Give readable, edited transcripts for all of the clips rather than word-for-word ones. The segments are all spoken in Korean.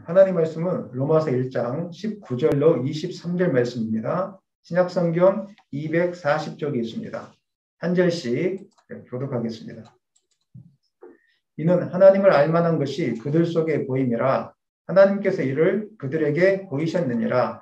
하나님 말씀은 로마서 1장 19절로 23절 말씀입니다. 신약성경 240쪽에 있습니다. 한 절씩 교독하겠습니다. 이는 하나님을 알만한 것이 그들 속에 보임이라 하나님께서 이를 그들에게 보이셨느니라.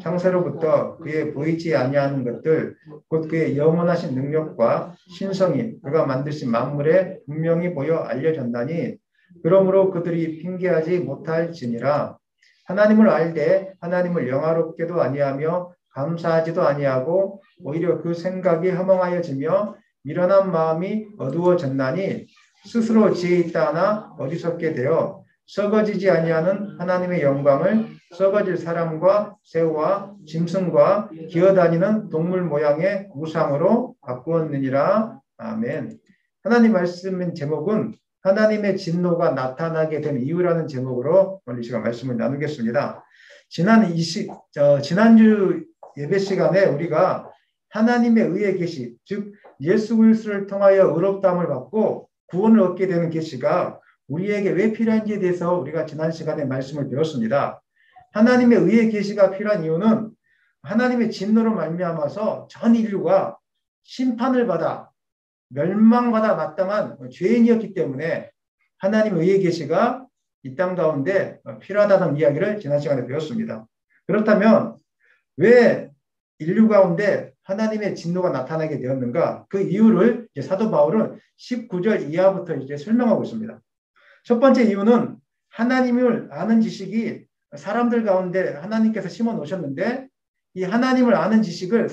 창세로부터 그의 보이지 아니하는 것들 곧 그의 영원하신 능력과 신성이 그가 만드신 만물에 분명히 보여 알려졌나니 그러므로 그들이 핑계하지 못할지니라. 하나님을 알되 하나님을 영화롭게도 아니하며 감사하지도 아니하고 오히려 그 생각이 허망하여지며 미련한 마음이 어두워졌나니 스스로 지혜 있다 하나 어리석게 되어 썩어지지 아니하는 하나님의 영광을 썩어질 사람과 새와 짐승과 기어다니는 동물 모양의 우상으로 바꾸었느니라. 아멘. 하나님 말씀의 제목은 하나님의 진노가 나타나게 된 이유라는 제목으로 오늘 이 시간 말씀을 나누겠습니다. 지난주 예배 시간에 우리가 하나님의 의의 계시, 즉 예수 그리스도를 통하여 의롭다함을 받고 구원을 얻게 되는 계시가 우리에게 왜 필요한지에 대해서 우리가 지난 시간에 말씀을 배웠습니다. 하나님의 의의 계시가 필요한 이유는 하나님의 진노로 말미암아서 전 인류가 심판을 받아 멸망받아 마땅한 죄인이었기 때문에 하나님의 의의 계시가 이 땅 가운데 필요하다는 이야기를 지난 시간에 배웠습니다. 그렇다면 왜 인류 가운데 하나님의 진노가 나타나게 되었는가? 그 이유를 이제 사도 바울은 19절 이하부터 이제 설명하고 있습니다. 첫 번째 이유는 하나님을 아는 지식이 사람들 가운데 하나님께서 심어 놓으셨는데 이 하나님을 아는 지식을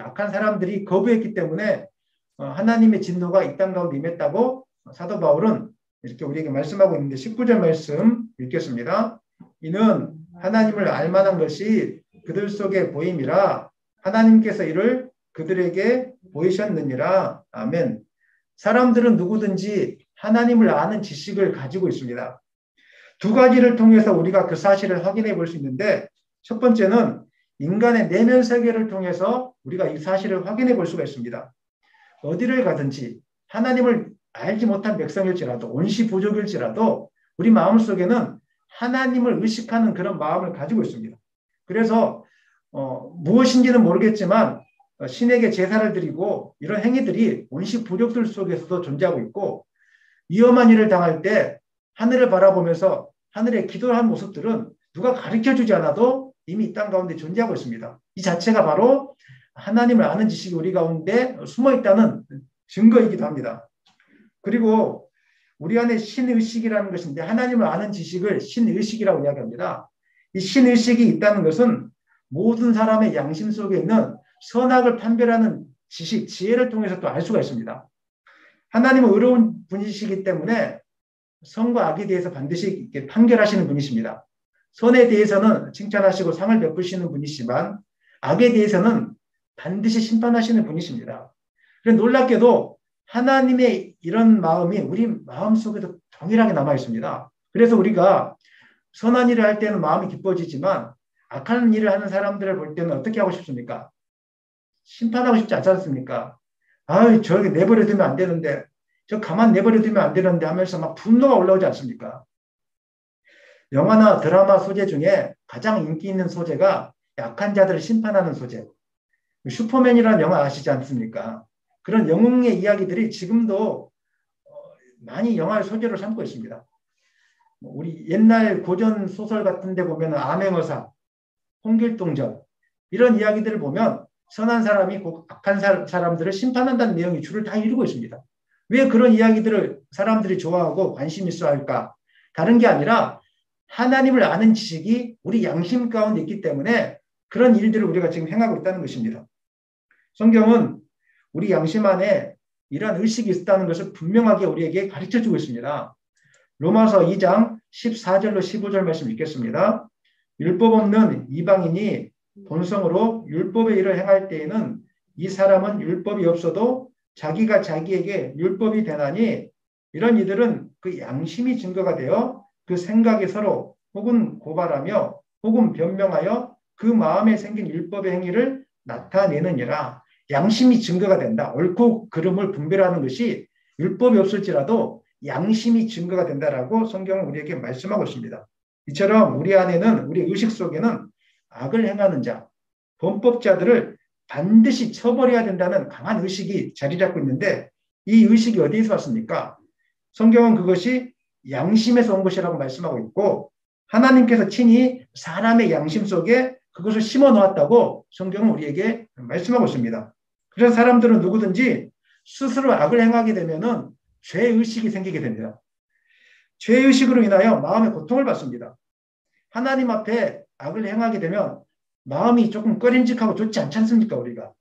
악한 사람들이 거부했기 때문에 하나님의 진노가 이 땅 가운데 임했다고 사도 바울은 이렇게 우리에게 말씀하고 있는데 19절 말씀 읽겠습니다. 이는 하나님을 알만한 것이 그들 속에 보임이라 하나님께서 이를 그들에게 보이셨느니라. 아멘. 사람들은 누구든지 하나님을 아는 지식을 가지고 있습니다. 두 가지를 통해서 우리가 그 사실을 확인해 볼 수 있는데 첫 번째는 인간의 내면 세계를 통해서 우리가 이 사실을 확인해 볼 수가 있습니다. 어디를 가든지 하나님을 알지 못한 백성일지라도 온시 부족일지라도 우리 마음속에는 하나님을 의식하는 그런 마음을 가지고 있습니다. 그래서 무엇인지는 모르겠지만 신에게 제사를 드리고 이런 행위들이 온시 부족들 속에서도 존재하고 있고 위험한 일을 당할 때 하늘을 바라보면서 하늘에 기도하는 모습들은 누가 가르쳐주지 않아도 이미 이 땅 가운데 존재하고 있습니다. 이 자체가 바로 하나님을 아는 지식이 우리 가운데 숨어 있다는 증거이기도 합니다. 그리고 우리 안에 신의식이라는 것인데 하나님을 아는 지식을 신의식이라고 이야기합니다. 이 신의식이 있다는 것은 모든 사람의 양심 속에 있는 선악을 판별하는 지식, 지혜를 통해서 또 알 수가 있습니다. 하나님은 의로운 분이시기 때문에 선과 악에 대해서 반드시 이렇게 판결하시는 분이십니다. 선에 대해서는 칭찬하시고 상을 베푸시는 분이시지만 악에 대해서는 반드시 심판하시는 분이십니다. 그런데 놀랍게도 하나님의 이런 마음이 우리 마음속에도 동일하게 남아 있습니다. 그래서 우리가 선한 일을 할 때는 마음이 기뻐지지만 악한 일을 하는 사람들을 볼 때는 어떻게 하고 싶습니까? 심판하고 싶지 않지 않습니까? 아유, 저렇게 내버려 두면 안 되는데, 저 가만 내버려 두면 안 되는데 하면서 막 분노가 올라오지 않습니까? 영화나 드라마 소재 중에 가장 인기 있는 소재가 약한 자들을 심판하는 소재. 슈퍼맨이라는 영화 아시지 않습니까? 그런 영웅의 이야기들이 지금도 많이 영화의 소재로 삼고 있습니다. 우리 옛날 고전 소설 같은 데 보면 암행어사, 홍길동전 이런 이야기들을 보면 선한 사람이 꼭 악한 사람들을 심판한다는 내용이 줄을 다 이루고 있습니다. 왜 그런 이야기들을 사람들이 좋아하고 관심 있어 할까? 다른 게 아니라 하나님을 아는 지식이 우리 양심 가운데 있기 때문에 그런 일들을 우리가 지금 행하고 있다는 것입니다. 성경은 우리 양심 안에 이러한 의식이 있다는 것을 분명하게 우리에게 가르쳐주고 있습니다. 로마서 2장 14절로 15절 말씀 읽겠습니다. 율법 없는 이방인이 본성으로 율법의 일을 행할 때에는 이 사람은 율법이 없어도 자기가 자기에게 율법이 되나니 이런 이들은 그 양심이 증거가 되어 그 생각이 서로 혹은 고발하며 혹은 변명하여 그 마음에 생긴 율법의 행위를 나타내느니라. 양심이 증거가 된다. 옳고 그름을 분별하는 것이 율법이 없을지라도 양심이 증거가 된다라고 성경은 우리에게 말씀하고 있습니다. 이처럼 우리 안에는, 우리 의식 속에는 악을 행하는 자, 범법자들을 반드시 처벌해야 된다는 강한 의식이 자리 잡고 있는데, 이 의식이 어디에서 왔습니까? 성경은 그것이 양심에서 온 것이라고 말씀하고 있고, 하나님께서 친히 사람의 양심 속에 그것을 심어 놓았다고 성경은 우리에게 말씀하고 있습니다. 그래서 사람들은 누구든지 스스로 악을 행하게 되면은 죄의식이 생기게 됩니다. 죄의식으로 인하여 마음의 고통을 받습니다. 하나님 앞에 악을 행하게 되면 마음이 조금 꺼림직하고 좋지 않지 않습니까? 우리가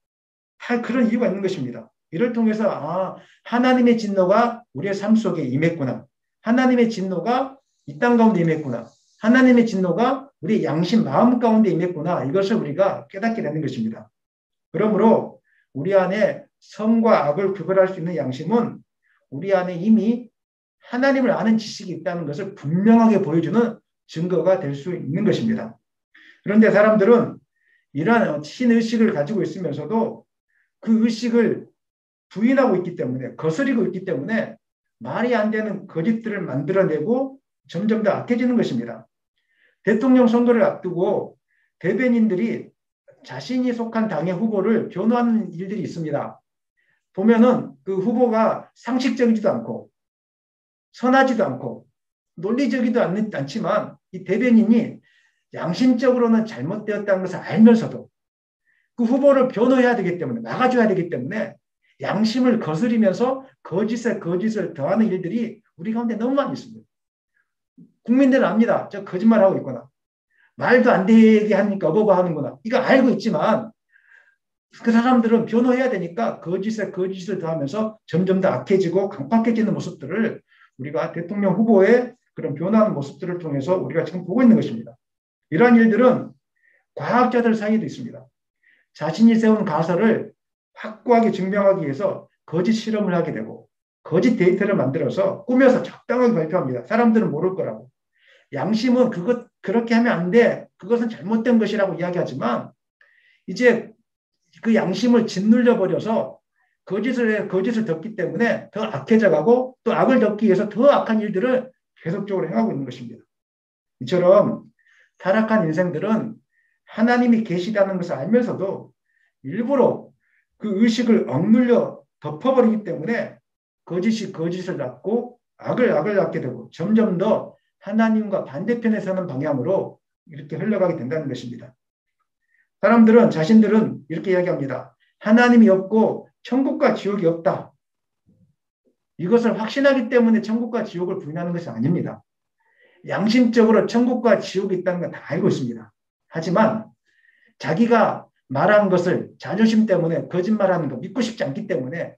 다 그런 이유가 있는 것입니다. 이를 통해서 하나님의 진노가 우리의 삶 속에 임했구나. 하나님의 진노가 이 땅 가운데 임했구나. 하나님의 진노가 우리의 양심 마음 가운데 임했구나. 이것을 우리가 깨닫게 되는 것입니다. 그러므로 우리 안에 선과 악을 구별할 수 있는 양심은 우리 안에 이미 하나님을 아는 지식이 있다는 것을 분명하게 보여주는 증거가 될 수 있는 것입니다. 그런데 사람들은 이러한 신의식을 가지고 있으면서도 그 의식을 부인하고 있기 때문에, 거스리고 있기 때문에 말이 안 되는 거짓들을 만들어내고 점점 더 악해지는 것입니다. 대통령 선거를 앞두고 대변인들이 자신이 속한 당의 후보를 변호하는 일들이 있습니다. 보면은 그 후보가 상식적이지도 않고 선하지도 않고 논리적이지도 않지만 이 대변인이 양심적으로는 잘못되었다는 것을 알면서도 그 후보를 변호해야 되기 때문에, 막아줘야 되기 때문에 양심을 거스리면서 거짓을 더하는 일들이 우리 가운데 너무 많이 있습니다. 국민들은 압니다. 저 거짓말하고 있구나. 말도 안 되게 하니까 어버버하는구나. 이거 알고 있지만 그 사람들은 변호해야 되니까 거짓을 더하면서 점점 더 악해지고 강팍해지는 모습들을 우리가 대통령 후보의 그런 변화하는 모습들을 통해서 우리가 지금 보고 있는 것입니다. 이러한 일들은 과학자들 사이에도 있습니다. 자신이 세운 가설을 확고하게 증명하기 위해서 거짓 실험을 하게 되고 거짓 데이터를 만들어서 꾸며서 적당하게 발표합니다. 사람들은 모를 거라고. 양심은 그렇게 하면 안 돼. 그것은 잘못된 것이라고 이야기하지만 이제 그 양심을 짓눌려 버려서 거짓을 덮기 때문에 더 악해져가고 또 악을 덮기 위해서 더 악한 일들을 계속적으로 행하고 있는 것입니다. 이처럼 타락한 인생들은 하나님이 계시다는 것을 알면서도 일부러 그 의식을 억눌려 덮어버리기 때문에 거짓을 낳고 악을 낳게 되고 점점 더 하나님과 반대편에 서는 방향으로 이렇게 흘러가게 된다는 것입니다. 자신들은 이렇게 이야기합니다. 하나님이 없고 천국과 지옥이 없다. 이것을 확신하기 때문에 천국과 지옥을 부인하는 것이 아닙니다. 양심적으로 천국과 지옥이 있다는 건 다 알고 있습니다. 하지만 자기가 말한 것을 자존심 때문에 거짓말하는 거 믿고 싶지 않기 때문에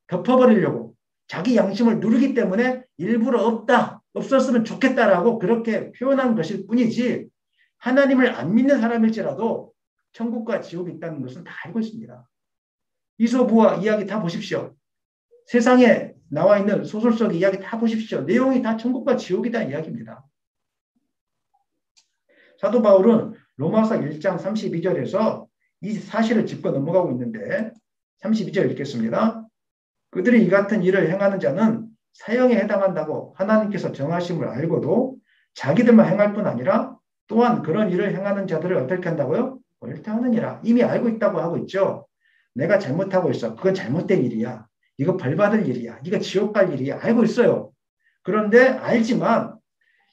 덮어버리려고 자기 양심을 누르기 때문에 일부러 없었으면 좋겠다라고 그렇게 표현한 것일 뿐이지 하나님을 안 믿는 사람일지라도 천국과 지옥이 있다는 것은 다 알고 있습니다. 이소부와 이야기 다 보십시오. 세상에 나와 있는 소설 속의 이야기 다 보십시오. 내용이 다 천국과 지옥이다 이야기입니다. 사도 바울은 로마서 1장 32절에서 이 사실을 짚고 넘어가고 있는데 32절 읽겠습니다. 그들이 이 같은 일을 행하는 자는 사형에 해당한다고 하나님께서 정하심을 알고도 자기들만 행할 뿐 아니라 또한 그런 일을 행하는 자들을 어떻게 한다고요? 옳다하느니라. 이미 알고 있다고 하고 있죠. 내가 잘못하고 있어. 그건 잘못된 일이야. 이거 벌받을 일이야. 이거 지옥 갈 일이야. 알고 있어요. 그런데 알지만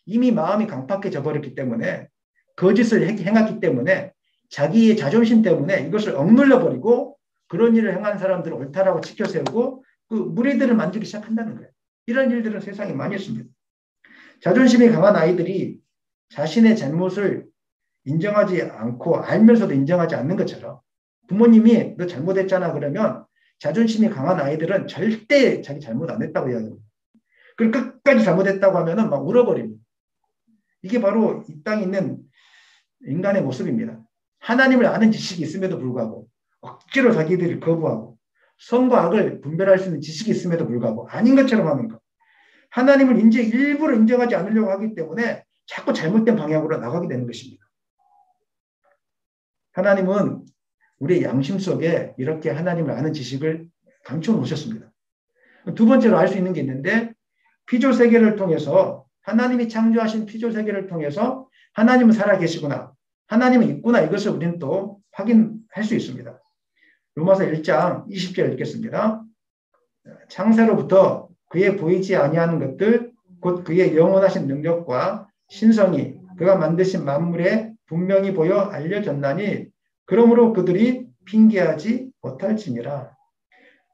이미 마음이 강팍해져 버렸기 때문에 거짓을 행했기 때문에 자기의 자존심 때문에 이것을 억눌려 버리고 그런 일을 행하는 사람들을 옳다라고 치켜세우고 그 무리들을 만들기 시작한다는 거예요. 이런 일들은 세상에 많이 있습니다. 자존심이 강한 아이들이 자신의 잘못을 인정하지 않고 알면서도 인정하지 않는 것처럼 부모님이 너 잘못했잖아 그러면 자존심이 강한 아이들은 절대 자기 잘못 안 했다고 이야기합니다. 그리고 끝까지 잘못했다고 하면은 막 울어버립니다. 이게 바로 이 땅에 있는 인간의 모습입니다. 하나님을 아는 지식이 있음에도 불구하고 억지로 자기들이 거부하고 선과 악을 분별할 수 있는 지식이 있음에도 불구하고 아닌 것처럼 하는 것. 하나님을 일부러 인정하지 않으려고 하기 때문에 자꾸 잘못된 방향으로 나가게 되는 것입니다. 하나님은 우리의 양심 속에 이렇게 하나님을 아는 지식을 감춰 놓으셨습니다. 두 번째로 알 수 있는 게 있는데 피조 세계를 통해서 하나님이 창조하신 피조 세계를 통해서 하나님은 살아계시구나, 하나님은 있구나, 이것을 우리는 또 확인할 수 있습니다. 로마서 1장 20절 읽겠습니다. 창세로부터 그의 보이지 아니하는 것들 곧 그의 영원하신 능력과 신성이 그가 만드신 만물에 분명히 보여 알려졌나니 그러므로 그들이 핑계하지 못할지니라.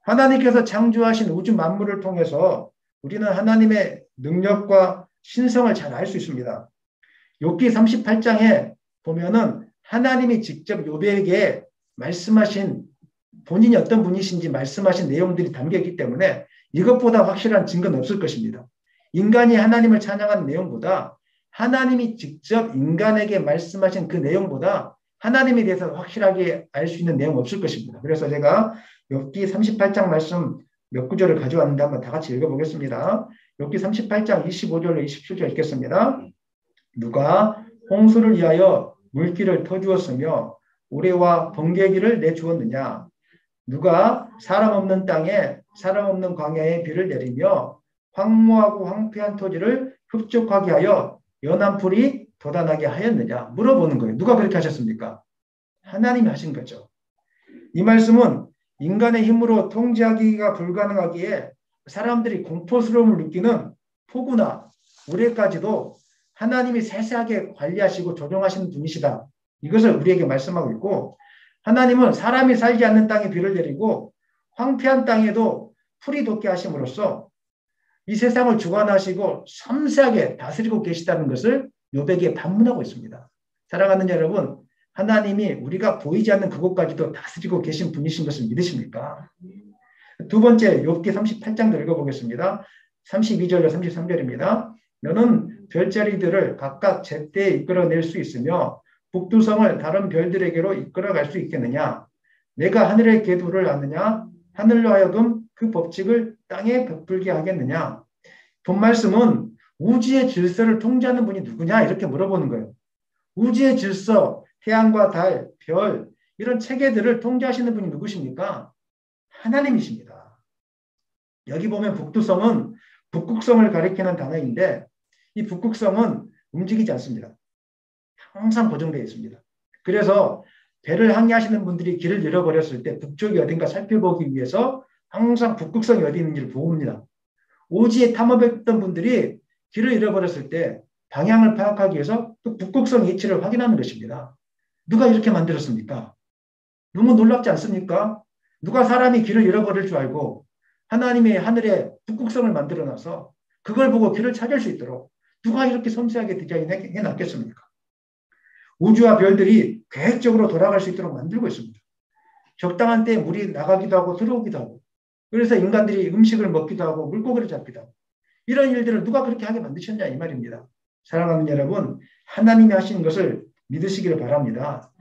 하나님께서 창조하신 우주 만물을 통해서 우리는 하나님의 능력과 신성을 잘 알 수 있습니다. 욥기 38장에 보면은 하나님이 직접 욥에게 말씀하신, 본인이 어떤 분이신지 말씀하신 내용들이 담겨 있기 때문에 이것보다 확실한 증거는 없을 것입니다. 인간이 하나님을 찬양하는 내용보다 하나님이 직접 인간에게 말씀하신 그 내용보다 하나님에 대해서 확실하게 알 수 있는 내용은 없을 것입니다. 그래서 제가 욥기 38장 말씀 몇 구절을 가져왔는데 한번 다 같이 읽어보겠습니다. 욥기 38장 25절로 27절 읽겠습니다. 누가 홍수를 위하여 물길을 터주었으며 우레와 번개기를 내주었느냐? 누가 사람 없는 땅에 사람 없는 광야에 비를 내리며 황무하고 황폐한 토지를 흡족하게 하여 연한 풀이 돋아나게 하였느냐? 물어보는 거예요. 누가 그렇게 하셨습니까? 하나님이 하신 거죠. 이 말씀은 인간의 힘으로 통제하기가 불가능하기에 사람들이 공포스러움을 느끼는 폭우나 우레까지도 하나님이 세세하게 관리하시고 조정하시는 분이시다, 이것을 우리에게 말씀하고 있고, 하나님은 사람이 살지 않는 땅에 비를 내리고 황폐한 땅에도 풀이 돋게 하심으로써 이 세상을 주관하시고 섬세하게 다스리고 계시다는 것을 욥에게 반문하고 있습니다. 사랑하는 여러분, 하나님이 우리가 보이지 않는 그곳까지도 다스리고 계신 분이신 것을 믿으십니까? 두 번째, 욥기 38장도 읽어보겠습니다. 32절로 33절입니다. 너는 별자리들을 각각 제때에 이끌어낼 수 있으며 북두성을 다른 별들에게로 이끌어갈 수 있겠느냐? 내가 하늘의 궤도를 아느냐? 하늘로 하여금 그 법칙을 땅에 베풀게 하겠느냐? 본 말씀은 우주의 질서를 통제하는 분이 누구냐? 이렇게 물어보는 거예요. 우주의 질서, 태양과 달, 별, 이런 체계들을 통제하시는 분이 누구십니까? 하나님이십니다. 여기 보면 북두성은 북극성을 가리키는 단어인데 이 북극성은 움직이지 않습니다. 항상 고정되어 있습니다. 그래서 배를 항해하시는 분들이 길을 잃어버렸을 때 북쪽이 어딘가 살펴보기 위해서 항상 북극성이 어디 있는지를 봅니다. 오지에 탐험했던 분들이 길을 잃어버렸을 때 방향을 파악하기 위해서 또 북극성 위치를 확인하는 것입니다. 누가 이렇게 만들었습니까? 너무 놀랍지 않습니까? 누가 사람이 길을 잃어버릴 줄 알고 하나님의 하늘에 북극성을 만들어놔서 그걸 보고 길을 찾을 수 있도록 누가 이렇게 섬세하게 디자인해 놨겠습니까? 우주와 별들이 계획적으로 돌아갈 수 있도록 만들고 있습니다. 적당한 때에 물이 나가기도 하고 들어오기도 하고, 그래서 인간들이 음식을 먹기도 하고 물고기를 잡기도 하고, 이런 일들을 누가 그렇게 하게 만드셨냐 이 말입니다. 사랑하는 여러분, 하나님이 하신 것을 믿으시기를 바랍니다.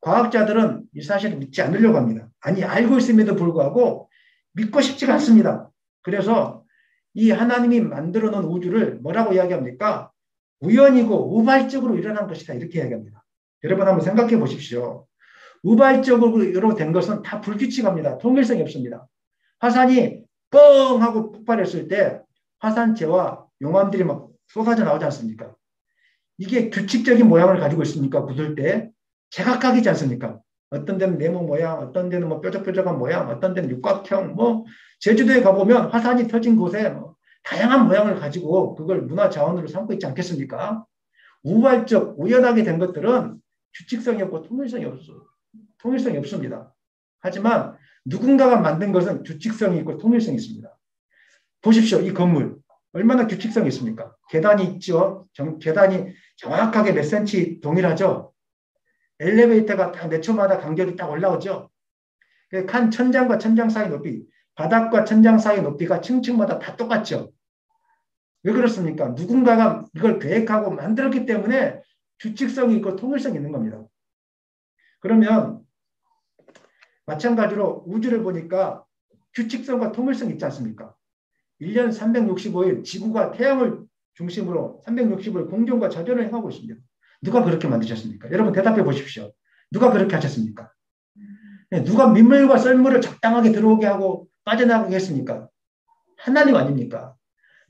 과학자들은 이 사실을 믿지 않으려고 합니다. 아니, 알고 있음에도 불구하고 믿고 싶지가 않습니다. 그래서 이 하나님이 만들어 놓은 우주를 뭐라고 이야기합니까? 우연이고 우발적으로 일어난 것이다, 이렇게 이야기합니다. 여러분 한번 생각해 보십시오. 우발적으로 된 것은 다 불규칙합니다. 통일성이 없습니다. 화산이 뻥 하고 폭발했을 때 화산재와 용암들이 막 쏟아져 나오지 않습니까? 이게 규칙적인 모양을 가지고 있으니까 굳을 때 제각각이지 않습니까? 어떤 데는 네모 모양, 어떤 데는 뭐 뾰족뾰족한 모양, 어떤 데는 육각형, 뭐 제주도에 가보면 화산이 터진 곳에 뭐 다양한 모양을 가지고 그걸 문화 자원으로 삼고 있지 않겠습니까? 우발적, 우연하게 된 것들은 규칙성이 없고 통일성이 없습니다. 하지만 누군가가 만든 것은 규칙성이 있고 통일성이 있습니다. 보십시오. 이 건물 얼마나 규칙성이 있습니까? 계단이 있죠. 계단이 정확하게 몇 센치 동일하죠. 엘리베이터가 딱 몇 초마다 간격이 딱 올라오죠. 칸 천장과 천장 사이 높이, 바닥과 천장 사이 높이가 층층마다 다 똑같죠. 왜 그렇습니까? 누군가가 이걸 계획하고 만들었기 때문에 규칙성이 있고 통일성이 있는 겁니다. 그러면 마찬가지로 우주를 보니까 규칙성과 통일성이 있지 않습니까? 1년 365일 지구가 태양을 중심으로 365일 공전과 자전을 행하고 있습니다. 누가 그렇게 만드셨습니까? 여러분 대답해 보십시오. 누가 그렇게 하셨습니까? 누가 민물과 썰물을 적당하게 들어오게 하고 빠져나가게 했습니까? 하나님 아닙니까?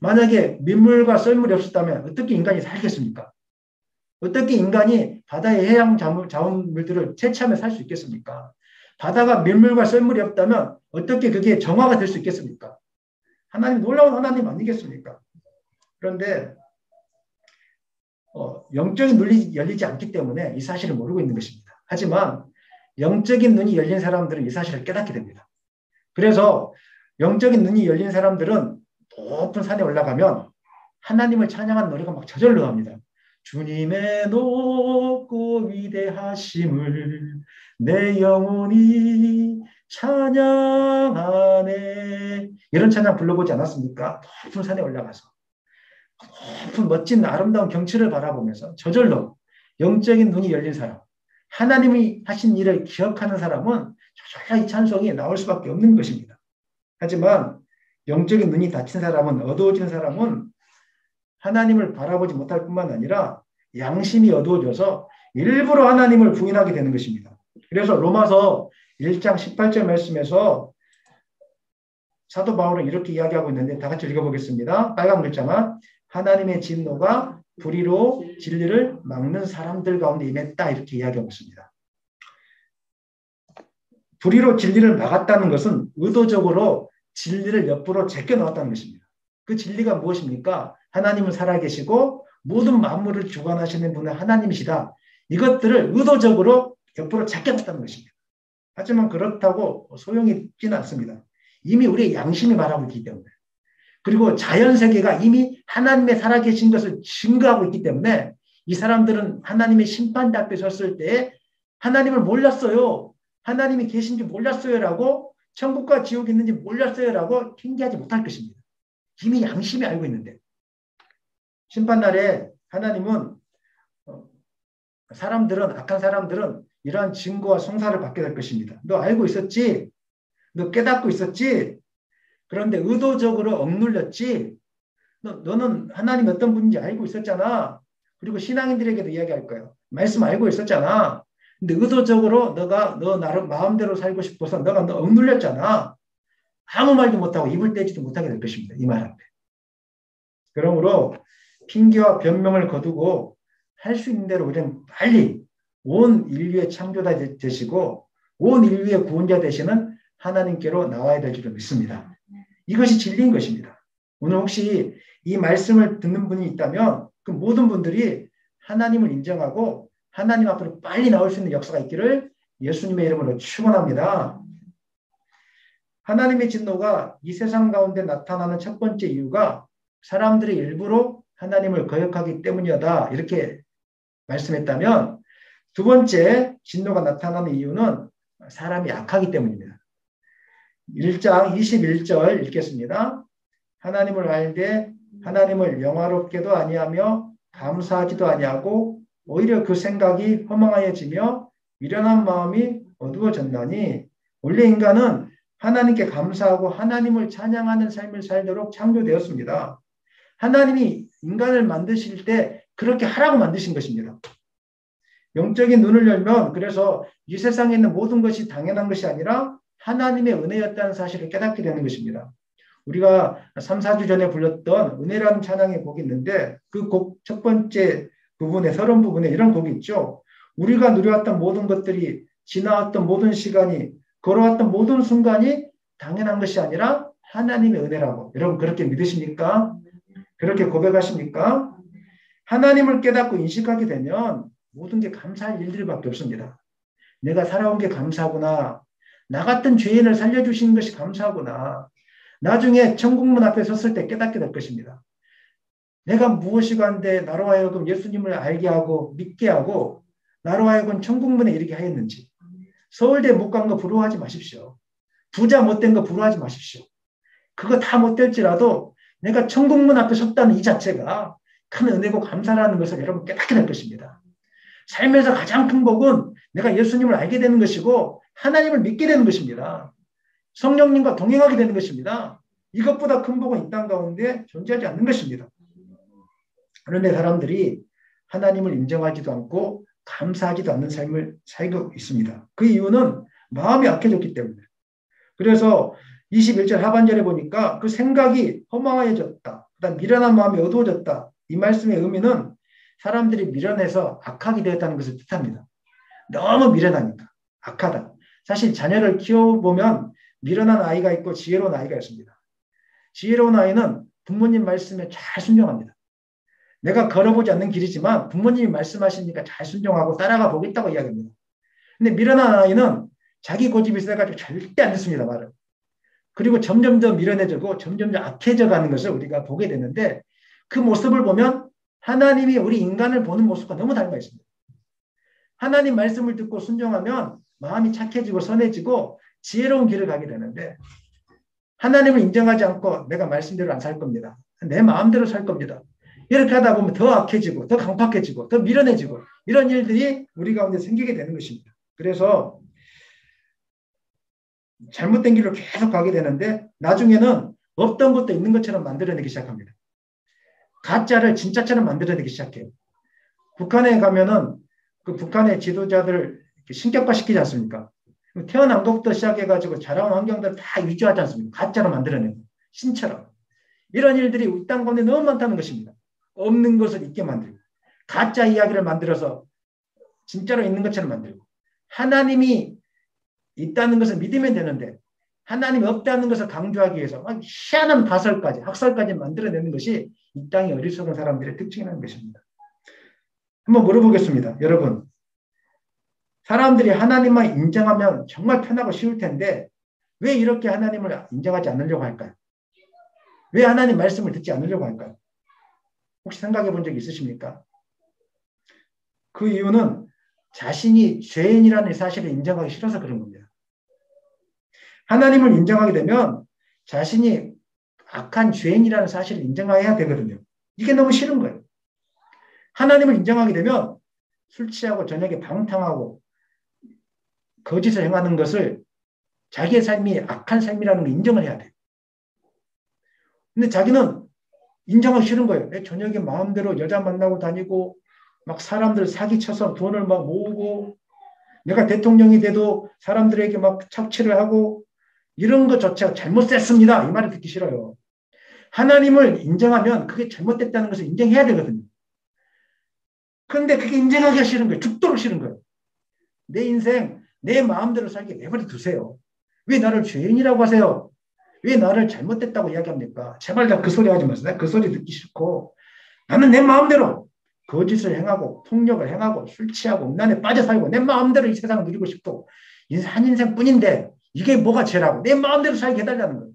만약에 민물과 썰물이 없었다면 어떻게 인간이 살겠습니까? 어떻게 인간이 바다의 해양 자원물들을 채취하며 살 수 있겠습니까? 바다가 민물과 썰물이 없다면 어떻게 그게 정화가 될 수 있겠습니까? 하나님, 놀라운 하나님 아니겠습니까? 그런데 영적인 눈이 열리지 않기 때문에 이 사실을 모르고 있는 것입니다. 하지만 영적인 눈이 열린 사람들은 이 사실을 깨닫게 됩니다. 그래서 영적인 눈이 열린 사람들은 높은 산에 올라가면 하나님을 찬양하는 노래가 막 저절로 합니다. 주님의 높고 위대하심을 내 영혼이 찬양하네. 이런 찬양 불러보지 않았습니까? 높은 산에 올라가서 높은 멋진 아름다운 경치를 바라보면서 저절로 영적인 눈이 열린 사람, 하나님이 하신 일을 기억하는 사람은 저절로 이 찬송이 나올 수밖에 없는 것입니다. 하지만 영적인 눈이 닫힌 사람은, 어두워진 사람은 하나님을 바라보지 못할 뿐만 아니라 양심이 어두워져서 일부러 하나님을 부인하게 되는 것입니다. 그래서 로마서 1장 18절 말씀에서 사도 바울은 이렇게 이야기하고 있는데 다 같이 읽어보겠습니다. 빨간 글자만. 하나님의 진노가 불의로 진리를 막는 사람들 가운데 임했다, 이렇게 이야기하고 있습니다. 불의로 진리를 막았다는 것은 의도적으로 진리를 옆으로 제껴놓았다는 것입니다. 그 진리가 무엇입니까? 하나님은 살아계시고 모든 만물을 주관하시는 분은 하나님이시다. 이것들을 의도적으로 옆으로 제껴놨다는 것입니다. 하지만 그렇다고 소용이 있지는 않습니다. 이미 우리의 양심이 말하고 있기 때문에, 그리고 자연세계가 이미 하나님의 살아계신 것을 증거하고 있기 때문에 이 사람들은 하나님의 심판대 앞에 섰을 때 하나님을 몰랐어요, 하나님이 계신지 몰랐어요라고, 천국과 지옥이 있는지 몰랐어요라고 핑계하지 못할 것입니다. 이미 양심이 알고 있는데. 심판날에 하나님은 사람들은, 악한 사람들은 이러한 증거와 송사를 받게 될 것입니다. 너 알고 있었지? 너 깨닫고 있었지? 그런데 의도적으로 억눌렸지? 너는 하나님 어떤 분인지 알고 있었잖아. 그리고 신앙인들에게도 이야기할 거예요. 말씀 알고 있었잖아. 근데 의도적으로 너 나를 마음대로 살고 싶어서 너 억눌렸잖아. 아무 말도 못하고 입을 떼지도 못하게 될 것입니다. 이 말 앞에. 그러므로 핑계와 변명을 거두고 할 수 있는 대로 우리는 빨리 온 인류의 창조자 되시고 온 인류의 구원자 되시는 하나님께로 나와야 될 줄을 믿습니다. 이것이 진리인 것입니다. 오늘 혹시 이 말씀을 듣는 분이 있다면 그 모든 분들이 하나님을 인정하고 하나님 앞으로 빨리 나올 수 있는 역사가 있기를 예수님의 이름으로 축원합니다. 하나님의 진노가 이 세상 가운데 나타나는 첫 번째 이유가 사람들이 일부러 하나님을 거역하기 때문이다, 이렇게 말씀했다면, 두 번째 진노가 나타나는 이유는 사람이 약하기 때문입니다. 1장 21절 읽겠습니다. 하나님을 알되 하나님을 영화롭게도 아니하며 감사하지도 아니하고 오히려 그 생각이 허망하여지며 미련한 마음이 어두워졌나니, 원래 인간은 하나님께 감사하고 하나님을 찬양하는 삶을 살도록 창조되었습니다. 하나님이 인간을 만드실 때 그렇게 하라고 만드신 것입니다. 영적인 눈을 열면, 그래서 이 세상에 있는 모든 것이 당연한 것이 아니라 하나님의 은혜였다는 사실을 깨닫게 되는 것입니다. 우리가 3, 4주 전에 불렀던 은혜라는 찬양의 곡이 있는데 그 곡 첫 번째 부분에, 서론 부분에 이런 곡이 있죠. 우리가 누려왔던 모든 것들이, 지나왔던 모든 시간이, 걸어왔던 모든 순간이 당연한 것이 아니라 하나님의 은혜라고. 여러분 그렇게 믿으십니까? 그렇게 고백하십니까? 하나님을 깨닫고 인식하게 되면 모든 게 감사할 일들밖에 없습니다. 내가 살아온 게 감사하구나. 나 같은 죄인을 살려주시는 것이 감사하구나. 나중에 천국문 앞에 섰을 때 깨닫게 될 것입니다. 내가 무엇이고 한데 나로 하여금 예수님을 알게 하고 믿게 하고 나로 하여금 천국문에 이르게 하였는지. 서울대 못 간 거 부러워하지 마십시오. 부자 못된 거 부러워하지 마십시오. 그거 다 못될지라도 내가 천국문 앞에 섰다는 이 자체가 큰 은혜고 감사라는 것을 여러분 깨닫게 될 것입니다. 삶에서 가장 큰 복은 내가 예수님을 알게 되는 것이고 하나님을 믿게 되는 것입니다. 성령님과 동행하게 되는 것입니다. 이것보다 큰 복은 이 땅 가운데 존재하지 않는 것입니다. 그런데 사람들이 하나님을 인정하지도 않고 감사하지도 않는 삶을 살고 있습니다. 그 이유는 마음이 약해졌기 때문에. 그래서 21절 하반절에 보니까 그 생각이 허망해졌다. 그다음 미련한 마음이 어두워졌다. 이 말씀의 의미는 사람들이 미련해서 악하게 되었다는 것을 뜻합니다. 너무 미련하니까 악하다. 사실 자녀를 키워보면 미련한 아이가 있고 지혜로운 아이가 있습니다. 지혜로운 아이는 부모님 말씀에 잘 순종합니다. 내가 걸어보지 않는 길이지만 부모님이 말씀하시니까 잘 순종하고 따라가 보겠다고 이야기합니다. 근데 미련한 아이는 자기 고집이 세가지고 절대 안 듣습니다, 말을. 그리고 점점 더 미련해지고 점점 더 악해져 가는 것을 우리가 보게 되는데 그 모습을 보면 하나님이 우리 인간을 보는 모습과 너무 닮아 있습니다. 하나님 말씀을 듣고 순종하면 마음이 착해지고 선해지고 지혜로운 길을 가게 되는데 하나님을 인정하지 않고 내가 말씀대로 안 살 겁니다. 내 마음대로 살 겁니다. 이렇게 하다 보면 더 악해지고 더 강팍해지고 더 미련해지고 이런 일들이 우리 가운데 생기게 되는 것입니다. 그래서 잘못된 길로 계속 가게 되는데 나중에는 없던 것도 있는 것처럼 만들어내기 시작합니다. 가짜를 진짜처럼 만들어내기 시작해요. 북한에 가면은 그 북한의 지도자들 신격화 시키지 않습니까? 태어난 것부터 시작해가지고 자라온 환경들 다 유지하지 않습니까? 가짜로 만들어내고 신처럼. 이런 일들이 우리 땅 가운데 너무 많다는 것입니다. 없는 것을 있게 만들고 가짜 이야기를 만들어서 진짜로 있는 것처럼 만들고 하나님이 있다는 것을 믿으면 되는데 하나님이 없다는 것을 강조하기 위해서 막 희한한 가설까지 학설까지 만들어내는 것이 이 땅의 어리석은 사람들의 특징이라는 것입니다. 한번 물어보겠습니다. 여러분, 사람들이 하나님만 인정하면 정말 편하고 쉬울 텐데 왜 이렇게 하나님을 인정하지 않으려고 할까요? 왜 하나님 말씀을 듣지 않으려고 할까요? 혹시 생각해 본 적 있으십니까? 그 이유는 자신이 죄인이라는 사실을 인정하기 싫어서 그런 겁니다. 하나님을 인정하게 되면 자신이 악한 죄인이라는 사실을 인정해야 되거든요. 이게 너무 싫은 거예요. 하나님을 인정하게 되면 술 취하고 저녁에 방탕하고 거짓을 행하는 것을 자기의 삶이 악한 삶이라는 걸 인정을 해야 돼요. 근데 자기는 인정하기 싫은 거예요. 내 저녁에 마음대로 여자 만나고 다니고 막 사람들 사기쳐서 돈을 막 모으고 내가 대통령이 돼도 사람들에게 막 착취를 하고 이런 것조차 잘못됐습니다. 이 말을 듣기 싫어요. 하나님을 인정하면 그게 잘못됐다는 것을 인정해야 되거든요. 그런데 그게 인정하기가 싫은 거예요. 죽도록 싫은 거예요. 내 인생 내 마음대로 살게 내버려 두세요. 왜 나를 죄인이라고 하세요? 왜 나를 잘못됐다고 이야기합니까? 제발 다 그 소리 하지 마세요. 그 소리 듣기 싫고 나는 내 마음대로 거짓을 행하고 폭력을 행하고 술 취하고 음란에 빠져 살고 내 마음대로 이 세상을 누리고 싶고 한 인생뿐인데 이게 뭐가 죄라고 내 마음대로 살게 해달라는 거예요.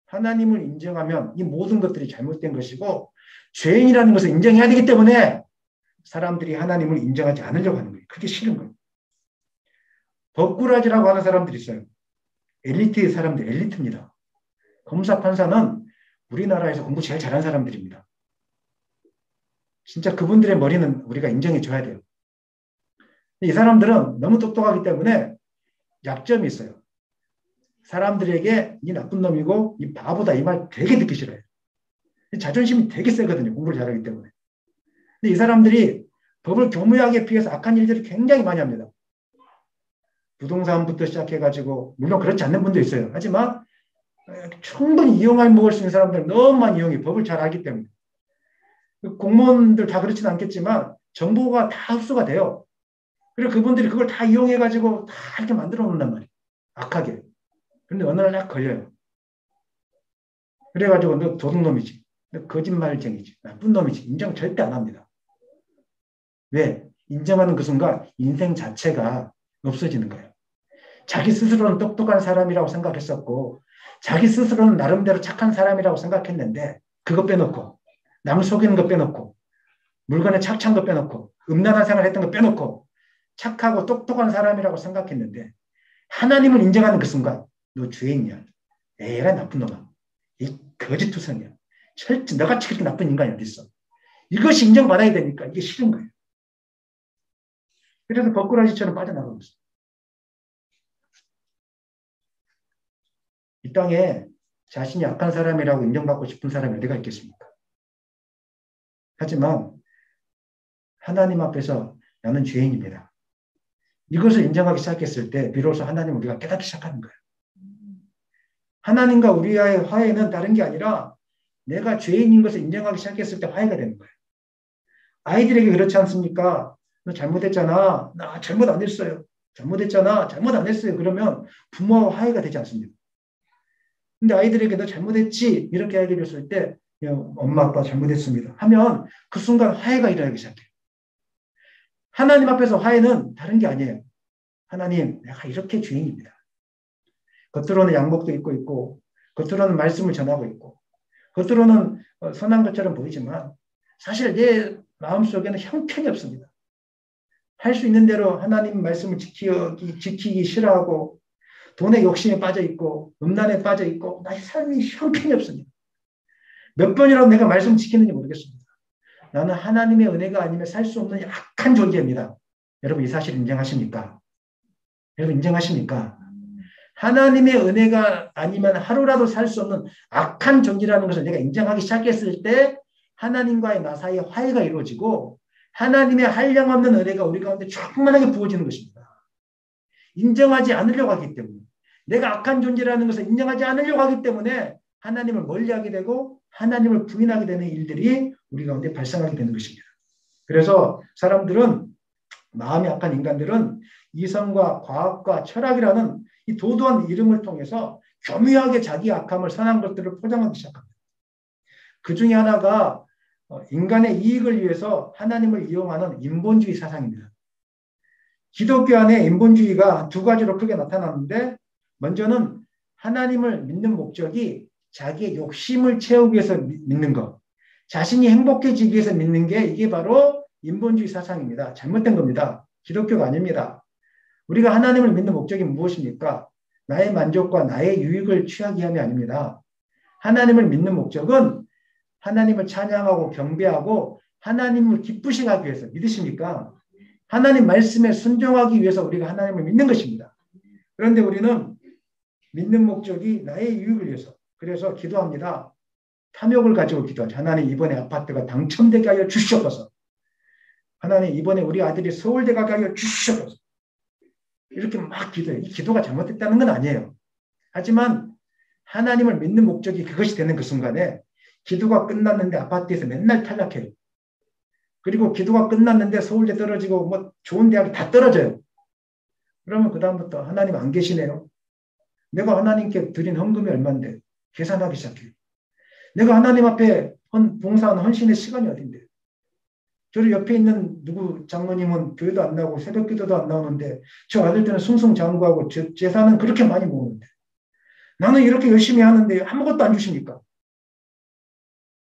하나님을 인정하면 이 모든 것들이 잘못된 것이고 죄인이라는 것을 인정해야 되기 때문에 사람들이 하나님을 인정하지 않으려고 하는 거예요. 그게 싫은 거예요. 법꾸라지라고 하는 사람들이 있어요. 엘리트의 사람들, 엘리트입니다. 검사, 판사는 우리나라에서 공부 제일 잘하는 사람들입니다. 진짜 그분들의 머리는 우리가 인정해 줘야 돼요. 이 사람들은 너무 똑똑하기 때문에 약점이 있어요. 사람들에게 이 나쁜 놈이고 이 바보다 이 말 되게 듣기 싫어요. 자존심이 되게 세거든요. 공부를 잘하기 때문에. 근데 이 사람들이 법을 교묘하게 피해서 악한 일들을 굉장히 많이 합니다. 부동산부터 시작해가지고 물론 그렇지 않는 분도 있어요. 하지만 충분히 먹을 수 있는 사람들은 너무 많이 이용해. 법을 잘 알기 때문에. 공무원들 다 그렇지는 않겠지만 정보가 다 흡수가 돼요. 그리고 그분들이 그걸 다 이용해가지고 다 이렇게 만들어 놓는단 말이에요. 악하게. 그런데 어느 날 딱 걸려요. 그래가지고 너 도둑놈이지. 너 거짓말쟁이지. 나쁜 놈이지. 인정 절대 안 합니다. 왜? 인정하는 그 순간 인생 자체가 없어지는 거예요. 자기 스스로는 똑똑한 사람이라고 생각했었고 자기 스스로는 나름대로 착한 사람이라고 생각했는데 그거 빼놓고 남을 속이는 거 빼놓고 물건에 착취한 거 빼놓고 음란한 생활을 했던 거 빼놓고 착하고 똑똑한 사람이라고 생각했는데 하나님을 인정하는 그 순간 너 죄인이야. 에라 나쁜 놈아. 이 거짓투성이야. 철저히 너같이 그렇게 나쁜 인간이 어디 있어. 이것이 인정받아야 되니까 이게 싫은 거예요. 그래서 거꾸라지처럼 빠져나가고 있어요. 이 땅에 자신이 악한 사람이라고 인정받고 싶은 사람이 어디가 있겠습니까? 하지만 하나님 앞에서 나는 죄인입니다. 이것을 인정하기 시작했을 때 비로소 하나님 우리가 깨닫기 시작하는 거예요. 하나님과 우리와의 화해는 다른 게 아니라 내가 죄인인 것을 인정하기 시작했을 때 화해가 되는 거예요. 아이들에게 그렇지 않습니까? 너 잘못했잖아. 나 잘못 안 했어요. 잘못했잖아. 잘못 안 했어요. 그러면 부모와 화해가 되지 않습니다. 근데 아이들에게 너 잘못했지. 이렇게 얘기를 했을 때 엄마 아빠 잘못했습니다. 하면 그 순간 화해가 일어나기 시작해요. 하나님 앞에서 화해는 다른 게 아니에요. 하나님, 내가 이렇게 죄인입니다. 겉으로는 양복도 입고 있고, 겉으로는 말씀을 전하고 있고, 겉으로는 선한 것처럼 보이지만 사실 내 마음속에는 형편이 없습니다. 할 수 있는 대로 하나님 말씀을 지키기 싫어하고 돈에 욕심에 빠져 있고 음란에 빠져 있고 나의 삶이 형편이 없습니다. 몇 번이라도 내가 말씀 지키는지 모르겠습니다. 나는 하나님의 은혜가 아니면 살 수 없는 약한 존재입니다. 여러분 이 사실 인정하십니까? 여러분 인정하십니까? 하나님의 은혜가 아니면 하루라도 살 수 없는 악한 존재라는 것을 내가 인정하기 시작했을 때 하나님과의 나 사이에 화해가 이루어지고 하나님의 한량없는 은혜가 우리 가운데 충만하게 부어지는 것입니다. 인정하지 않으려고 하기 때문에 내가 악한 존재라는 것을 인정하지 않으려고 하기 때문에 하나님을 멀리하게 되고 하나님을 부인하게 되는 일들이 우리 가운데 발생하게 되는 것입니다. 그래서 사람들은 마음이 악한 인간들은 이성과 과학과 철학이라는 이 도도한 이름을 통해서 교묘하게 자기 악함을 선한 것들을 포장하기 시작합니다. 그 중에 하나가 인간의 이익을 위해서 하나님을 이용하는 인본주의 사상입니다. 기독교 안에 인본주의가 두 가지로 크게 나타나는데 먼저는 하나님을 믿는 목적이 자기의 욕심을 채우기 위해서 믿는 것, 자신이 행복해지기 위해서 믿는 게 이게 바로 인본주의 사상입니다. 잘못된 겁니다. 기독교가 아닙니다. 우리가 하나님을 믿는 목적이 무엇입니까? 나의 만족과 나의 유익을 취하기 위함이 아닙니다. 하나님을 믿는 목적은 하나님을 찬양하고 경배하고 하나님을 기쁘시게 하기 위해서 믿으십니까? 하나님 말씀에 순종하기 위해서 우리가 하나님을 믿는 것입니다. 그런데 우리는 믿는 목적이 나의 유익을 위해서 그래서 기도합니다. 탐욕을 가지고 기도하죠. 하나님 이번에 아파트가 당첨되게 하여 주시옵소서. 하나님 이번에 우리 아들이 서울대 가게 하여 주시옵소서. 이렇게 막 기도해요. 이 기도가 잘못됐다는 건 아니에요. 하지만 하나님을 믿는 목적이 그것이 되는 그 순간에 기도가 끝났는데 아파트에서 맨날 탈락해요. 그리고 기도가 끝났는데 서울대 떨어지고 뭐 좋은 대학이 다 떨어져요. 그러면 그 다음부터 하나님 안 계시네요. 내가 하나님께 드린 헌금이 얼마인데 계산하기 시작해요. 내가 하나님 앞에 봉사하는 헌신의 시간이 어딘데. 저를 옆에 있는 누구 장로님은 교회도 안 나오고 새벽 기도도 안 나오는데 저 아들들은 승승장구하고 제사는 그렇게 많이 모으는데 나는 이렇게 열심히 하는데 아무것도 안 주십니까?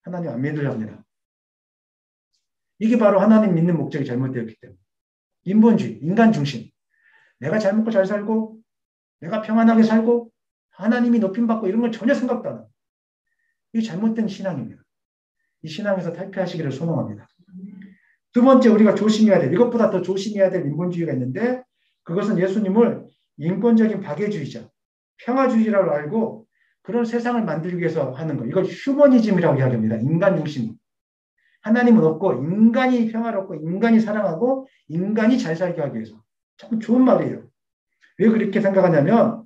하나님 안 믿으려 합니다. 이게 바로 하나님 믿는 목적이 잘못되었기 때문에 인본주의, 인간 중심. 내가 잘 먹고 잘 살고 내가 평안하게 살고 하나님이 높임받고 이런 걸 전혀 생각도 안 합니다. 이게 잘못된 신앙입니다. 이 신앙에서 탈피하시기를 소망합니다. 두 번째 우리가 조심해야 될 이것보다 더 조심해야 될 인본주의가 있는데 그것은 예수님을 인권적인 박애주의자, 평화주의라고 알고 그런 세상을 만들기 위해서 하는 거. 이걸 휴머니즘이라고 이야기합니다. 인간 중심. 하나님은 없고 인간이 평화롭고 인간이 사랑하고 인간이 잘 살게 하기 위해서. 참 좋은 말이에요. 왜 그렇게 생각하냐면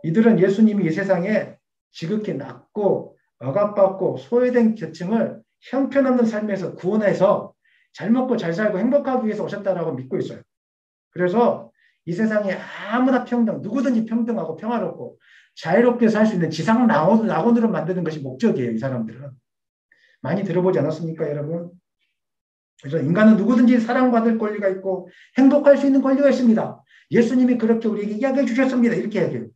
이들은 예수님이 이 세상에 지극히 낮고 억압받고 소외된 계층을 형편없는 삶에서 구원해서 잘 먹고 잘 살고 행복하기 위해서 오셨다라고 믿고 있어요. 그래서 이 세상에 아무나 평등, 누구든지 평등하고 평화롭고 자유롭게 살 수 있는 지상 낙원으로 만드는 것이 목적이에요. 이 사람들은. 많이 들어보지 않았습니까, 여러분? 그래서 인간은 누구든지 사랑받을 권리가 있고 행복할 수 있는 권리가 있습니다. 예수님이 그렇게 우리에게 이야기해 주셨습니다. 이렇게 얘기해요.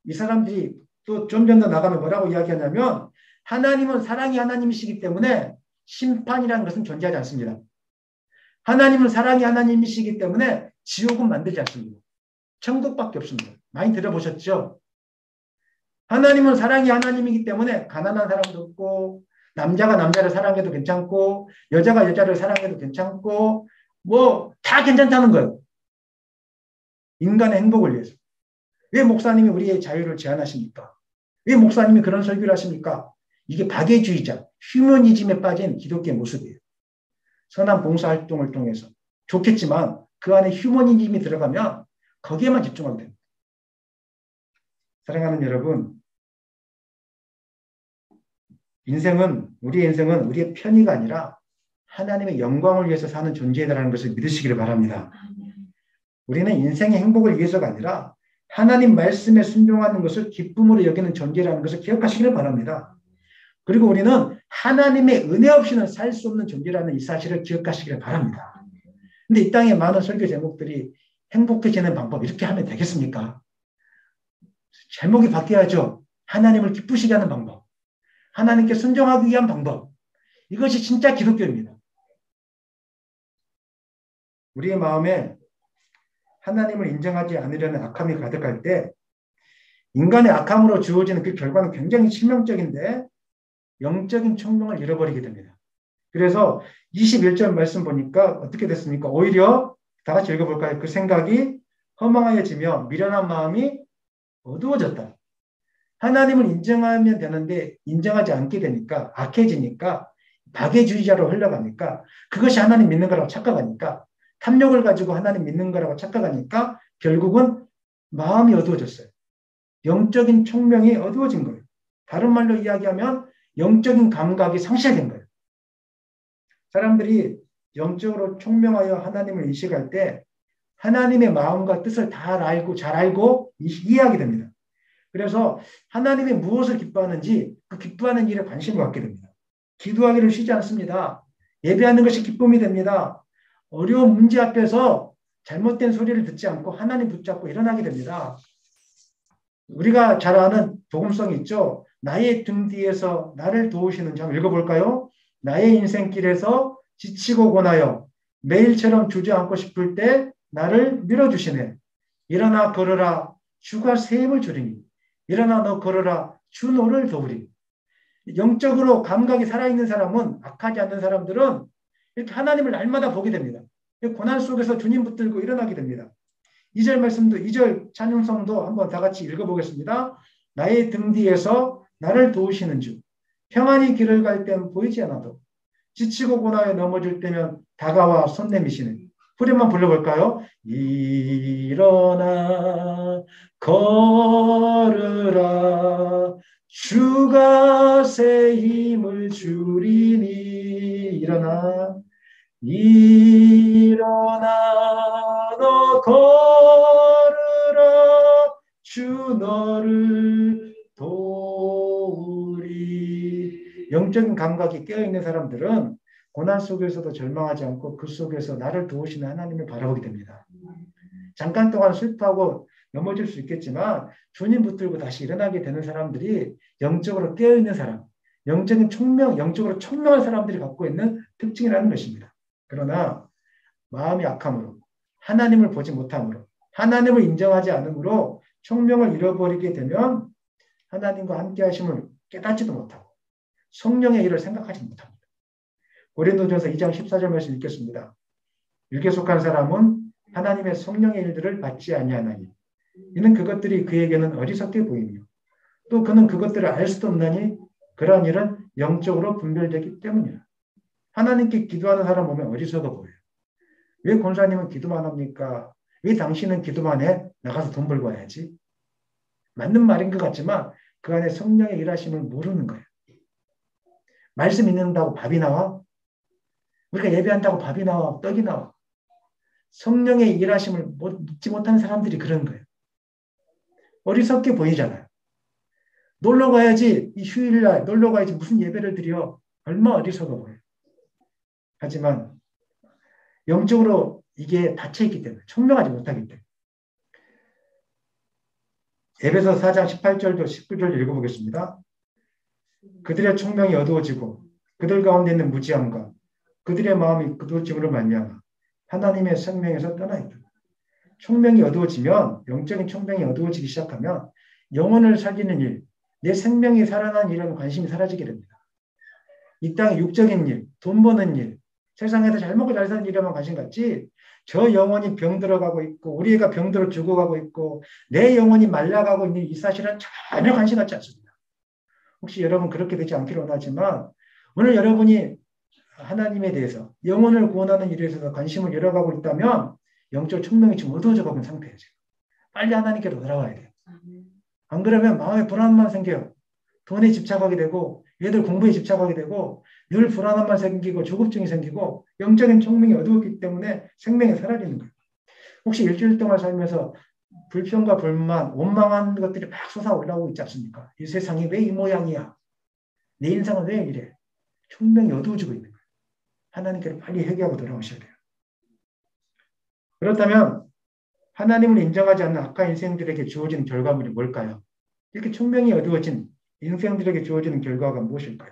이 사람들이 또 좀 더 나가면 뭐라고 이야기하냐면 하나님은 사랑이 하나님이시기 때문에 심판이라는 것은 존재하지 않습니다. 하나님은 사랑이 하나님이시기 때문에 지옥은 만들지 않습니다. 천국밖에 없습니다. 많이 들어보셨죠? 하나님은 사랑이 하나님이기 때문에 가난한 사람도 없고 남자가 남자를 사랑해도 괜찮고 여자가 여자를 사랑해도 괜찮고 뭐 다 괜찮다는 거예요. 인간의 행복을 위해서. 왜 목사님이 우리의 자유를 제한하십니까? 왜 목사님이 그런 설교를 하십니까? 이게 박애주의자, 휴머니즘에 빠진 기독교의 모습이에요. 선한 봉사활동을 통해서. 좋겠지만 그 안에 휴머니즘이 들어가면 거기에만 집중하게 됩니다. 사랑하는 여러분, 우리의 인생은 우리의 편의가 아니라 하나님의 영광을 위해서 사는 존재다라는 것을 믿으시기를 바랍니다. 우리는 인생의 행복을 위해서가 아니라 하나님 말씀에 순종하는 것을 기쁨으로 여기는 존재라는 것을 기억하시기를 바랍니다. 그리고 우리는 하나님의 은혜 없이는 살 수 없는 존재라는 이 사실을 기억하시기를 바랍니다. 근데 이 땅에 많은 설교 제목들이 행복해지는 방법 이렇게 하면 되겠습니까? 제목이 바뀌어야죠. 하나님을 기쁘시게 하는 방법. 하나님께 순종하기 위한 방법. 이것이 진짜 기독교입니다. 우리의 마음에 하나님을 인정하지 않으려는 악함이 가득할 때 인간의 악함으로 주어지는 그 결과는 굉장히 치명적인데 영적인 총명을 잃어버리게 됩니다. 그래서 21절 말씀 보니까 어떻게 됐습니까? 오히려 다 같이 읽어볼까요? 그 생각이 허망하여지며 미련한 마음이 어두워졌다. 하나님을 인정하면 되는데 인정하지 않게 되니까 악해지니까 박애주의자로 흘러가니까 그것이 하나님 믿는 거라고 착각하니까 탐욕을 가지고 하나님 믿는 거라고 착각하니까 결국은 마음이 어두워졌어요. 영적인 총명이 어두워진 거예요. 다른 말로 이야기하면 영적인 감각이 상실된 거예요. 사람들이 영적으로 총명하여 하나님을 인식할 때 하나님의 마음과 뜻을 잘 알고 이해하게 됩니다. 그래서 하나님이 무엇을 기뻐하는지 그 기뻐하는 일에 관심을 갖게 됩니다. 기도하기를 쉬지 않습니다. 예배하는 것이 기쁨이 됩니다. 어려운 문제 앞에서 잘못된 소리를 듣지 않고 하나님 붙잡고 일어나게 됩니다. 우리가 잘 아는 복음성이 있죠. 나의 등 뒤에서 나를 도우시는 자 읽어볼까요? 나의 인생길에서 지치고 고나여 매일처럼 주저앉고 싶을 때 나를 밀어주시네. 일어나 걸어라 주가 새 힘을 주리니 일어나 너 걸어라 주 너를 도우리. 영적으로 감각이 살아있는 사람은 악하지 않는 사람들은 이렇게 하나님을 날마다 보게 됩니다. 고난 속에서 주님 붙들고 일어나게 됩니다. 2절 말씀도 2절 찬양성도 한번 다 같이 읽어보겠습니다. 나의 등 뒤에서 나를 도우시는 주 평안히 길을 갈 땐 보이지 않아도 지치고 고나에 넘어질 때면 다가와 손 내미시는 후렴만 불러볼까요? 일어나 걸으라 주가 새 힘을 주리니 일어나 너 걸으라 주 너를 도우리. 영적인 감각이 깨어있는 사람들은 고난 속에서도 절망하지 않고 그 속에서 나를 도우시는 하나님을 바라보게 됩니다. 잠깐 동안 슬퍼하고 넘어질 수 있겠지만 주님 붙들고 다시 일어나게 되는 사람들이 영적으로 깨어있는 사람, 영적으로 총명한 사람들이 갖고 있는 특징이라는 것입니다. 그러나 마음이 악함으로 하나님을 보지 못함으로 하나님을 인정하지 않으므로 총명을 잃어버리게 되면 하나님과 함께 하심을 깨닫지도 못하고 성령의 일을 생각하지 못합니다. 고린도전서 2장 14절 말씀 읽겠습니다. 육에 속한 사람은 하나님의 성령의 일들을 받지 아니하나니 이는 그것들이 그에게는 어리석게 보이며 또 그는 그것들을 알 수도 없나니 그러한 일은 영적으로 분별되기 때문이라. 하나님께 기도하는 사람 보면 어리석어 보여요. 왜 권사님은 기도만 합니까? 왜 당신은 기도만 해? 나가서 돈 벌고 와야지. 맞는 말인 것 같지만 그 안에 성령의 일하심을 모르는 거예요. 말씀 읽는다고 밥이 나와? 우리가 예배한다고 밥이 나와? 떡이 나와? 성령의 일하심을 믿지 못하는 사람들이 그런 거예요. 어리석게 보이잖아요. 놀러 가야지. 이 휴일날 놀러 가야지. 무슨 예배를 드려. 얼마나 어리석어 보여요. 하지만 영적으로 이게 닫혀있기 때문에 총명하지 못하기 때문에 에베소 4장 18절도 19절도 읽어보겠습니다. 그들의 총명이 어두워지고 그들 가운데 있는 무지함과 그들의 마음이 그도짐으로 말미암아 하나님의 생명에서 떠나있다. 총명이 어두워지면 영적인 총명이 어두워지기 시작하면 영혼을 살리는 일, 내 생명이 살아나는 일에는 관심이 사라지게 됩니다. 이 땅의 육적인 일, 돈 버는 일, 세상에서 잘 먹고 잘 사는 일에만 관심 갖지 저 영혼이 병들어가고 있고 우리 애가 병들어 죽어가고 있고 내 영혼이 말라가고 있는 이 사실은 전혀 관심 갖지 않습니다. 혹시 여러분 그렇게 되지 않기를 원하지만 오늘 여러분이 하나님에 대해서 영혼을 구원하는 일에 있어서 관심을 잃어가고 있다면 영적 총명이 지금 어두워져 가는 상태예요. 지금. 빨리 하나님께로 돌아와야 돼요. 안 그러면 마음에 불안만 생겨요. 돈에 집착하게 되고 얘들 공부에 집착하게 되고 늘 불안함만 생기고 조급증이 생기고 영적인 총명이 어두웠기 때문에 생명이 사라지는 거예요. 혹시 일주일 동안 살면서 불평과 불만, 원망한 것들이 막 솟아올라오고 있지 않습니까? 이 세상이 왜 이 모양이야? 내 인생은 왜 이래? 총명이 어두워지고 있는 거예요. 하나님께로 빨리 회개하고 돌아오셔야 돼요. 그렇다면 하나님을 인정하지 않는 악한 인생들에게 주어지는 결과물이 뭘까요? 이렇게 총명이 어두워진 인생들에게 주어지는 결과가 무엇일까요?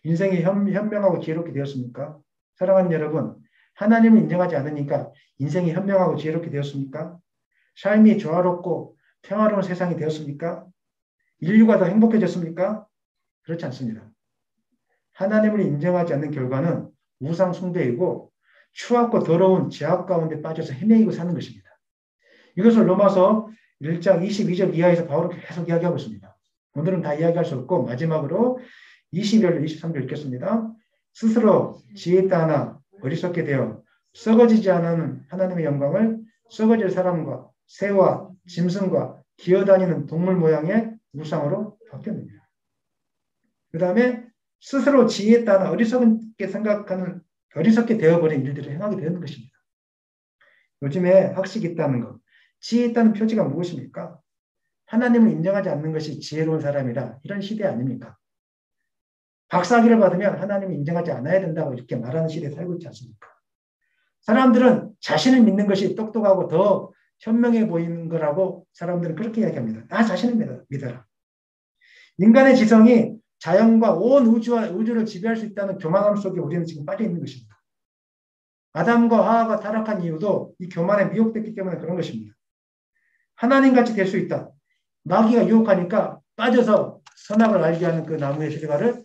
인생이 현명하고 지혜롭게 되었습니까? 사랑하는 여러분, 하나님을 인정하지 않으니까 인생이 현명하고 지혜롭게 되었습니까? 삶이 조화롭고 평화로운 세상이 되었습니까? 인류가 더 행복해졌습니까? 그렇지 않습니다. 하나님을 인정하지 않는 결과는 우상 숭배이고 추악고 더러운 죄악 가운데 빠져서 헤매이고 사는 것입니다. 이것을 로마서 1장 22절 이하에서 바울은 계속 이야기하고 있습니다. 오늘은 다 이야기할 수 없고 마지막으로 22절, 23절 읽겠습니다. 스스로 지혜 있다 하나 어리석게 되어 썩어지지 않은 하나님의 영광을 썩어질 사람과 새와 짐승과 기어다니는 동물 모양의 우상으로 바뀌었느니라. 그 다음에 스스로 지혜 있다 하나 어리석게 생각하는 어리석게 되어버린 일들을 행하게 되는 것입니다. 요즘에 학식이 있다는 것, 지혜 있다는 표지가 무엇입니까? 하나님을 인정하지 않는 것이 지혜로운 사람이다. 이런 시대 아닙니까? 박사학위를 받으면 하나님을 인정하지 않아야 된다고 이렇게 말하는 시대에 살고 있지 않습니까? 사람들은 자신을 믿는 것이 똑똑하고 더 현명해 보이는 거라고 사람들은 그렇게 이야기합니다. 나 자신을 믿어라. 인간의 지성이 자연과 온 우주를 지배할 수 있다는 교만함 속에 우리는 지금 빠져 있는 것입니다. 아담과 하와가 타락한 이유도 이 교만에 미혹됐기 때문에 그런 것입니다. 하나님같이 될 수 있다. 마귀가 유혹하니까 빠져서 선악을 알게 하는 그 나무의 실과를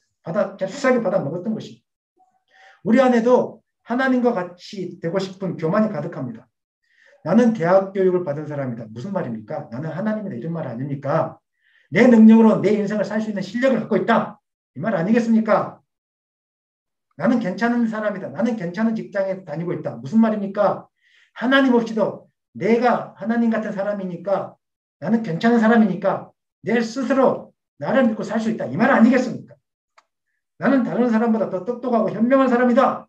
잽싸게 받아 먹었던 것입니다. 우리 안에도 하나님과 같이 되고 싶은 교만이 가득합니다. 나는 대학 교육을 받은 사람이다. 무슨 말입니까? 나는 하나님이다. 이런 말 아닙니까? 내 능력으로 내 인생을 살 수 있는 실력을 갖고 있다. 이 말 아니겠습니까? 나는 괜찮은 사람이다. 나는 괜찮은 직장에 다니고 있다. 무슨 말입니까? 하나님 없이도 내가 하나님 같은 사람이니까 나는 괜찮은 사람이니까 내 스스로 나를 믿고 살 수 있다. 이 말 아니겠습니까? 나는 다른 사람보다 더 똑똑하고 현명한 사람이다.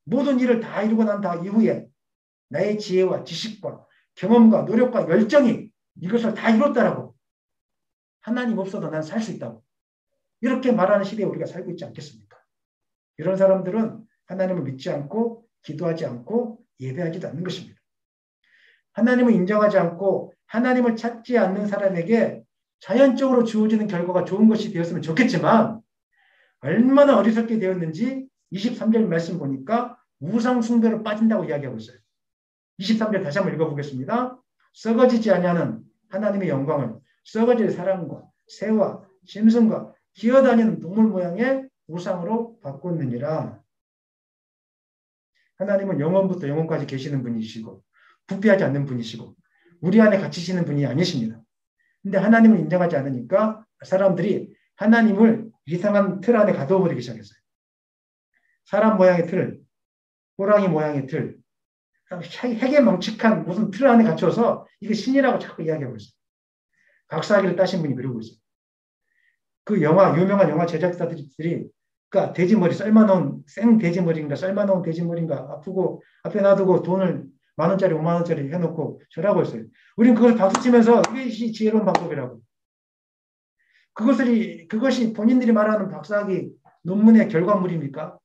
모든 일을 다 이루고 난 이후에 나의 지혜와 지식과 경험과 노력과 열정이 이것을 다 이뤘다라고. 하나님 없어도 난 살 수 있다고. 이렇게 말하는 시대에 우리가 살고 있지 않겠습니까? 이런 사람들은 하나님을 믿지 않고 기도하지 않고 예배하지도 않는 것입니다. 하나님을 인정하지 않고 하나님을 찾지 않는 사람에게 자연적으로 주어지는 결과가 좋은 것이 되었으면 좋겠지만 얼마나 어리석게 되었는지 23절 말씀 보니까 우상 숭배로 빠진다고 이야기하고 있어요. 23절 다시 한번 읽어보겠습니다. 썩어지지 아니하는 하나님의 영광을 썩어질 사람과 새와 짐승과 기어다니는 동물 모양의 우상으로 바꿨느니라. 하나님은 영원부터 영원까지 계시는 분이시고 부패하지 않는 분이시고 우리 안에 갇히시는 분이 아니십니다. 근데 하나님을 인정하지 않으니까 사람들이 하나님을 이상한 틀 안에 가둬버리기 시작했어요. 사람 모양의 틀, 호랑이 모양의 틀, 해괴망측한 무슨 틀 안에 갇혀서 이게 신이라고 자꾸 이야기하고 있어요. 박사학위를 따신 분이 그러고 있어요. 그 유명한 영화 제작자들이 그러니까 돼지머리 썰마놓은 생 돼지머리인가 썰마놓은 돼지머리인가 아프고 앞에 놔두고 돈을 10,000원짜리 50,000원짜리 해놓고 절하고 있어요. 우리는 그걸 박수치면서 이것이 지혜로운 방법이라고. 그것이 본인들이 말하는 박사학위 논문의 결과물입니까?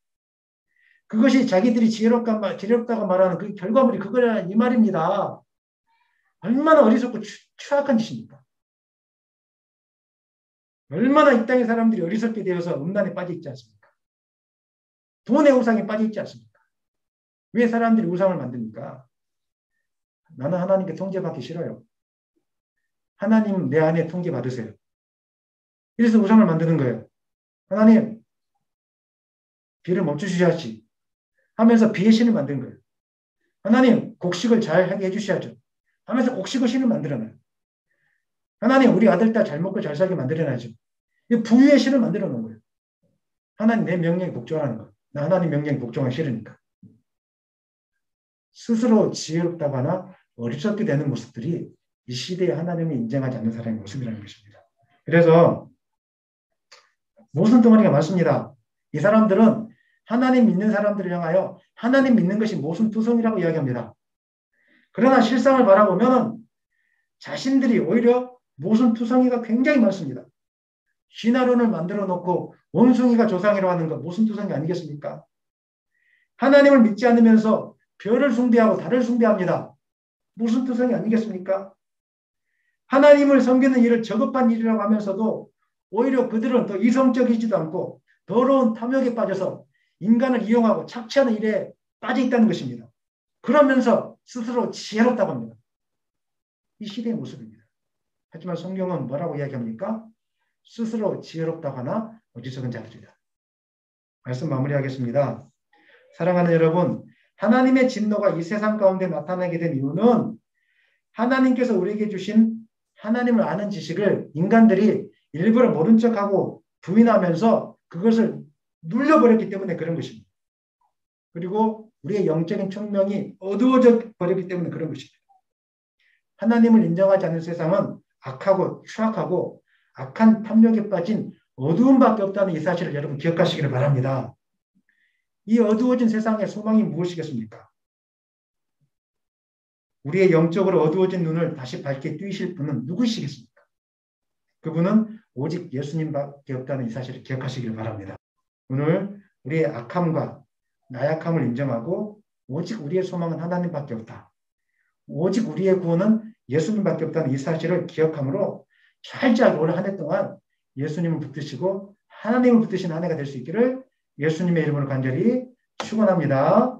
그것이 자기들이 지혜롭다고 말하는 그 결과물이 그거라 이 말입니다. 얼마나 어리석고 추악한 짓입니까? 얼마나 이 땅의 사람들이 어리석게 되어서 음란에 빠져 있지 않습니까? 돈의 우상에 빠져 있지 않습니까? 왜 사람들이 우상을 만듭니까? 나는 하나님께 통제받기 싫어요. 하나님 내 안에 통제받으세요. 그래서 우상을 만드는 거예요. 하나님 비를 멈춰주셔야지 하면서 비의 신을 만든 거예요. 하나님 곡식을 잘 하게 해주셔야죠 하면서 곡식의 신을 만들어놔요. 하나님 우리 아들 딸 잘 먹고 잘 살게 만들어놔야죠. 이 부유의 신을 만들어 놓은 거예요. 하나님 내 명령에 복종하는 거. 나 하나님 명령에 복종하기 싫으니까. 스스로 지혜롭다거나 어리석게 되는 모습들이 이 시대에 하나님을 인정하지 않는 사람의 모습이라는 것입니다. 그래서 모순 덩어리가 많습니다. 이 사람들은 하나님 믿는 사람들을 향하여 하나님 믿는 것이 모순투성이라고 이야기합니다. 그러나 실상을 바라보면 자신들이 오히려 모순투성이가 굉장히 많습니다. 신화론을 만들어 놓고 원숭이가 조상이라고 하는 것 모순투성이 아니겠습니까? 하나님을 믿지 않으면서 별을 숭배하고 달을 숭배합니다. 모순투성이 아니겠습니까? 하나님을 섬기는 일을 저급한 일이라고 하면서도 오히려 그들은 더 이성적이지도 않고 더러운 탐욕에 빠져서 인간을 이용하고 착취하는 일에 빠져 있다는 것입니다. 그러면서 스스로 지혜롭다고 합니다. 이 시대의 모습입니다. 하지만 성경은 뭐라고 이야기합니까? 스스로 지혜롭다고 하나 어리석은 자들이다. 말씀 마무리하겠습니다. 사랑하는 여러분, 하나님의 진노가 이 세상 가운데 나타나게 된 이유는 하나님께서 우리에게 주신 하나님을 아는 지식을 인간들이 일부러 모른 척하고 부인하면서 그것을 눌려버렸기 때문에 그런 것입니다. 그리고 우리의 영적인 청명이 어두워져 버렸기 때문에 그런 것입니다. 하나님을 인정하지 않는 세상은 악하고 추악하고 악한 탐욕에 빠진 어두움밖에 없다는 이 사실을 여러분 기억하시기를 바랍니다. 이 어두워진 세상의 소망이 무엇이겠습니까? 우리의 영적으로 어두워진 눈을 다시 밝게 뜨이실 분은 누구시겠습니까? 그분은 오직 예수님밖에 없다는 이 사실을 기억하시기를 바랍니다. 오늘 우리의 악함과 나약함을 인정하고 오직 우리의 소망은 하나님밖에 없다. 오직 우리의 구원은 예수님밖에 없다는 이 사실을 기억함으로 철저하게 올 한 해 동안 예수님을 붙드시고 하나님을 붙드신 한 해가 될 수 있기를 예수님의 이름으로 간절히 축원합니다.